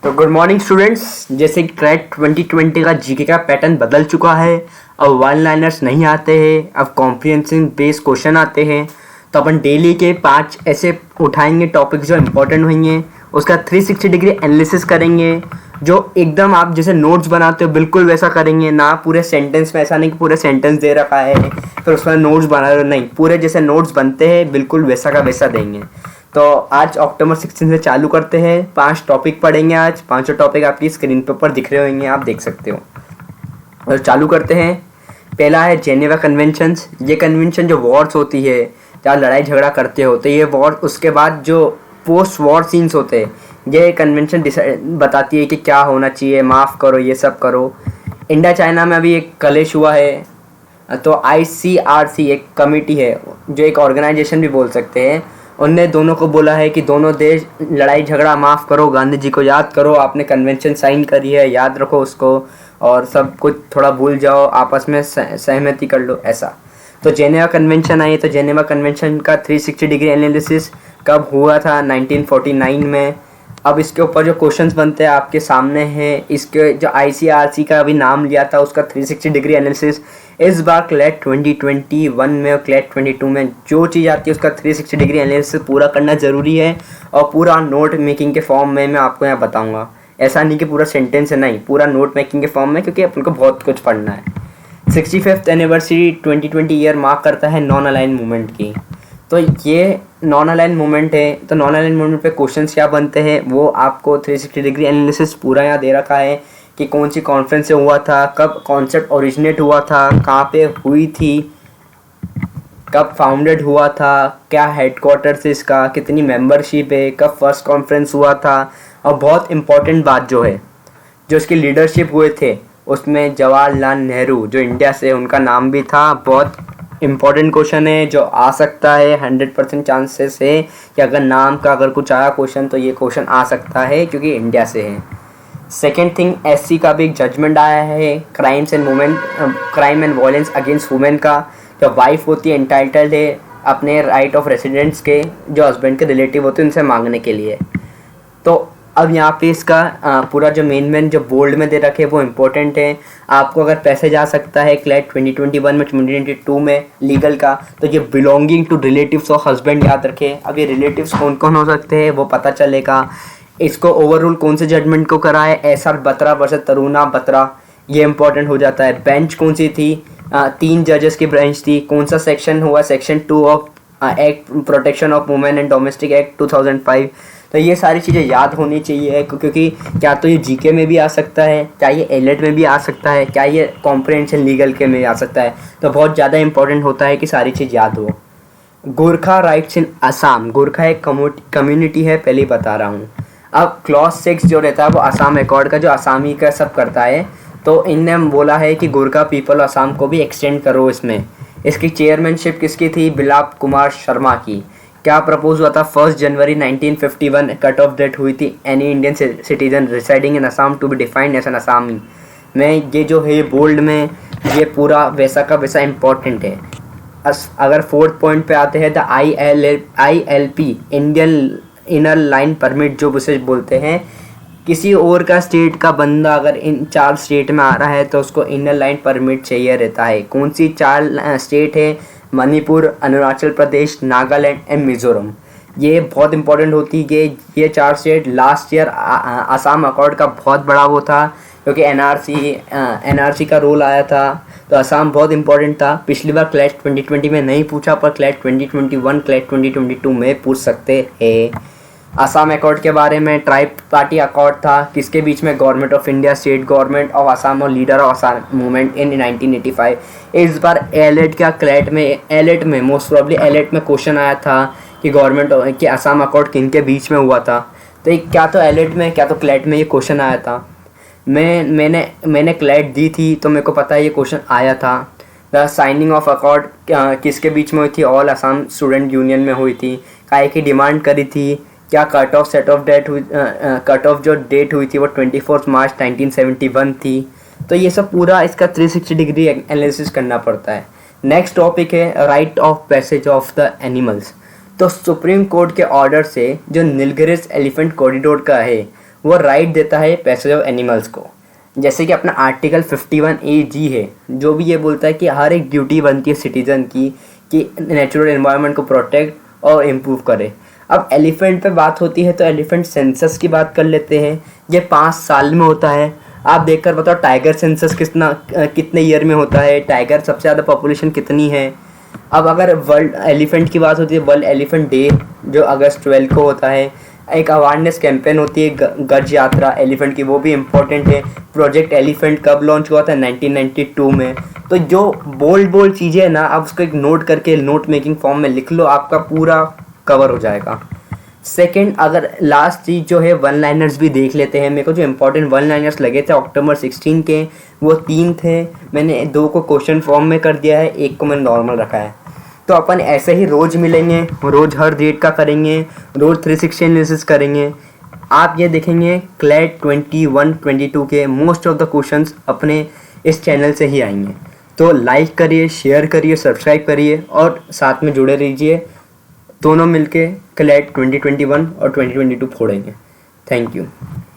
तो good morning students. जैसे कि ट्रैक 2020 का जीके का पैटर्न बदल चुका है। अब वन लाइनर्स नहीं आते हैं, अब कॉम्प्रिहेंसिव बेस्ड क्वेश्चन आते हैं। तो अपन डेली के 5 ऐसे उठाएंगे टॉपिक जो इम्पोर्टेंट होंगे, उसका 360 डिग्री एनालिसिस करेंगे। जो एकदम आप जैसे नोट्स बनाते हो बिल्कुल वैसा करेंगे ना, पूरे सेंटेंस में। ऐसा नहीं कि पूरे सेंटेंस दे रखा है फिर उसमें नोट्स बना रहे हो, नहीं, पूरे जैसे नोट्स बनते हैं बिल्कुल वैसा का वैसा देंगे। तो आज अक्टूबर 16 से चालू करते हैं। 5 टॉपिक पढ़ेंगे आज। 5 टॉपिक आपकी स्क्रीन पे ऊपर दिख रहे होंगे, आप देख सकते हो। और चालू करते हैं। पहला है जेनेवा कन्वेंशंस। ये कन्वेंशन जो वॉर्स होती है, जहाँ लड़ाई झगड़ा करते हो, तो ये वॉर उसके बाद जो पोस्ट वॉर सीन्स होते हैं, ये कन्वेंशन बताती है कि क्या होना चाहिए, माफ़ करो, ये सब करो। इंडिया चाइना में अभी एक कलेश हुआ है, तो ICRC एक कमेटी है, जो एक ऑर्गेनाइजेशन भी बोल सकते हैं। उनने दोनों को बोला है कि दोनों देश लड़ाई झगड़ा माफ़ करो, गांधी जी को याद करो, आपने कन्वेंशन साइन करी है, याद रखो उसको, और सब कुछ थोड़ा भूल जाओ, आपस में सहमति कर लो, ऐसा। तो जेनेवा कन्वेंशन आई। तो जेनेवा कन्वेंशन का 360 डिग्री एनालिसिस कब हुआ था? 1949 में। अब इसके ऊपर जो क्वेश्चंस बनते हैं आपके सामने हैं। इसके जो ICRC का अभी नाम लिया था, उसका 360 डिग्री एनालिसिस इस बार क्लैट 2021 में और क्लैट 22 में जो चीज़ आती है उसका 360 डिग्री एनालिसिस पूरा करना ज़रूरी है। और पूरा नोट मेकिंग के फॉर्म में मैं आपको यहाँ बताऊँगा। ऐसा नहीं कि पूरा सेंटेंस है, नहीं, पूरा नोट मेकिंग के फॉर्म में, क्योंकि अपन को बहुत कुछ पढ़ना है। 65th एनिवर्सरी 2020 ईयर मार्क करता है नॉन अलाइन मूवमेंट की। तो ये नॉन अलाइन मूवमेंट है। तो नॉन अलाइन मूवमेंट पे क्वेश्चंस क्या बनते हैं वो आपको 360 डिग्री एनालिसिस पूरा यहाँ दे रखा है कि कौन सी कॉन्फ्रेंस से हुआ था, कब कॉन्सेप्ट ओरिजिनेट हुआ था, कहाँ पे हुई थी, कब फाउंडेड हुआ था, क्या हेडक्वार्टर्स इसका, कितनी मेंबरशिप है, कब फर्स्ट कॉन्फ्रेंस हुआ था। और बहुत इम्पॉर्टेंट बात जो है, जो इसकी लीडरशिप हुए थे उसमें जवाहरलाल नेहरू जो इंडिया से, उनका नाम भी था। बहुत इम्पॉर्टेंट क्वेश्चन है जो आ सकता है, 100% चांसेस है कि अगर नाम का अगर कुछ आया क्वेश्चन तो ये क्वेश्चन आ सकता है, क्योंकि इंडिया से है। सेकेंड थिंग, SC का भी एक जजमेंट आया है, crime and violence against women का। जो वाइफ होती है एंटाइटल्ड है अपने राइट ऑफ रेसिडेंट्स के, जो हस्बैंड के रिलेटिव होते हैं उनसे मांगने के लिए। तो अब यहाँ पे इसका पूरा जो मेन जो बोल्ड में दे रखे वो इम्पोर्टेंट है। आपको अगर पैसे जा सकता है क्लैट 2021 में, 2022 में लीगल का, तो ये belonging to relatives of husband याद रखें। अब ये रिलेटिव्स कौन कौन हो सकते हैं वो पता चलेगा। इसको ओवररूल कौन से जजमेंट को करा है? SR बत्रा वर्सेस तरुणा बत्रा, ये इंपॉर्टेंट हो जाता है। बेंच कौन सी थी? 3 जजेस की बेंच थी। कौन सा सेक्शन हुआ? Section 2 of act protection of women and domestic act 2005। तो ये सारी चीज़ें याद होनी चाहिए, क्योंकि क्या तो ये जीके में भी आ सकता है, क्या ये एलेट में भी आ सकता है, क्या ये कॉम्प्रिहेंशन लीगल के में आ सकता है। तो बहुत ज़्यादा इंपॉर्टेंट होता है कि सारी चीज़ याद हो। गोरखा राइट्स इन असम। गोरखा एक कम्युनिटी है, पहले ही बता रहा हूँ। अब क्लॉज 6 जो रहता है वो असम अकॉर्ड का, जो आसामी का सब करता है। तो इनने बोला है कि गोरखा पीपल असम को भी एक्सटेंड करो इसमें। इसकी चेयरमैनशिप किसकी थी? बिप्लब कुमार शर्मा की। क्या प्रपोज हुआ था? 1 जनवरी 1951 कट ऑफ डेट हुई थी। Any Indian citizen residing in Assam to be defined as an Assamese. में ये जो है बोल्ड में, ये पूरा वैसा का वैसा इम्पोर्टेंट है। अगर 4th पॉइंट पे आते हैं, the ILP Indian inner line permit, जो उसे बोलते हैं, किसी और का स्टेट का बंदा अगर इन 4 स्टेट में आ रहा है तो उसको इनर लाइन परमिट चाहिए रहता है। कौन सी 4 स्टेट है? मणिपुर, अरुणाचल प्रदेश, नागालैंड एंड मिजोरम। ये बहुत इंपॉर्टेंट होती है। ये 4 state last year Assam accord का बहुत बड़ा वो था, क्योंकि NRC का रोल आया था। तो असम बहुत इंपॉर्टेंट था। पिछली बार क्लैट 2020 में नहीं पूछा, पर क्लैट 2021, क्लैट 2022 में पूछ सकते हैं। असम अकॉर्ड के बारे में, ट्राइब पार्टी अकॉर्ड था किसके बीच में? Government of India, state government of Assam और leader of Assam movement in 1985। इस बार एलेट में मोस्ट प्रॉब्ली एलेट में क्वेश्चन आया था कि गवर्नमेंट के असम अकॉर्ड किन के बीच में हुआ था। तो क्या तो एलेट में, क्या तो क्लैट में ये क्वेश्चन आया था। मैंने क्लैट दी थी तो मेरे को पता है ये क्वेश्चन आया था। द साइनिंग ऑफ अकॉर्ड किसके बीच में हुई थी? ऑल असम स्टूडेंट यूनियन में हुई थी। काय की डिमांड करी थी? क्या कट ऑफ जो डेट हुई थी वो 24 मार्च 1971 थी। तो ये सब पूरा इसका 360 डिग्री एनालिसिस करना पड़ता है। नेक्स्ट टॉपिक है right of passage of the animals. तो सुप्रीम कोर्ट के ऑर्डर से जो नीलगिरिस एलिफेंट कॉरिडोर का है वो राइट देता है पैसेज ऑफ एनिमल्स को। जैसे कि अपना आर्टिकल 51A(g) है, जो भी ये बोलता है कि हर एक ड्यूटी बनती है सिटीज़न की कि नेचुरल एनवायरनमेंट को प्रोटेक्ट और इम्प्रूव करे। अब एलिफेंट पे बात होती है तो एलिफेंट सेंसस की बात कर लेते हैं। ये 5 साल में होता है। आप देखकर बताओ टाइगर सेंसस कितने ईयर में होता है, टाइगर सबसे ज़्यादा पॉपुलेशन कितनी है। अब अगर वर्ल्ड एलिफेंट की बात होती है, वर्ल्ड एलिफेंट डे जो अगस्त 12 को होता है। एक अवेयरनेस कैंपेन होती है गज यात्रा एलिफेंट की, वो भी इम्पोर्टेंट है। प्रोजेक्ट एलिफेंट कब लॉन्च हुआ था? 1992 में। तो जो बोल्ड चीज़ें हैं ना, आप उसको एक नोट करके नोट मेकिंग फॉर्म में लिख लो, आपका पूरा कवर हो जाएगा। सेकंड, अगर लास्ट चीज़ जो है वन लाइनर्स भी देख लेते हैं। मेरे को जो इंपॉर्टेंट वन लाइनर्स लगे थे अक्टूबर 16 के, वो 3 थे। मैंने 2 को क्वेश्चन फॉर्म में कर दिया है, 1 को मैंने नॉर्मल रखा है। तो अपन ऐसे ही रोज़ मिलेंगे, रोज़ हर डेट का करेंगे, रोज़ 360 एनालिसिस करेंगे। आप ये देखेंगे क्लैट 21-22 के मोस्ट ऑफ द क्वेश्चंस अपने इस चैनल से ही आएंगे। तो लाइक करिए, शेयर करिए, सब्सक्राइब करिए और साथ में जुड़े रहिए। दोनों मिलके क्लैट 2021 और 2022 फोड़ेंगे। Thank you.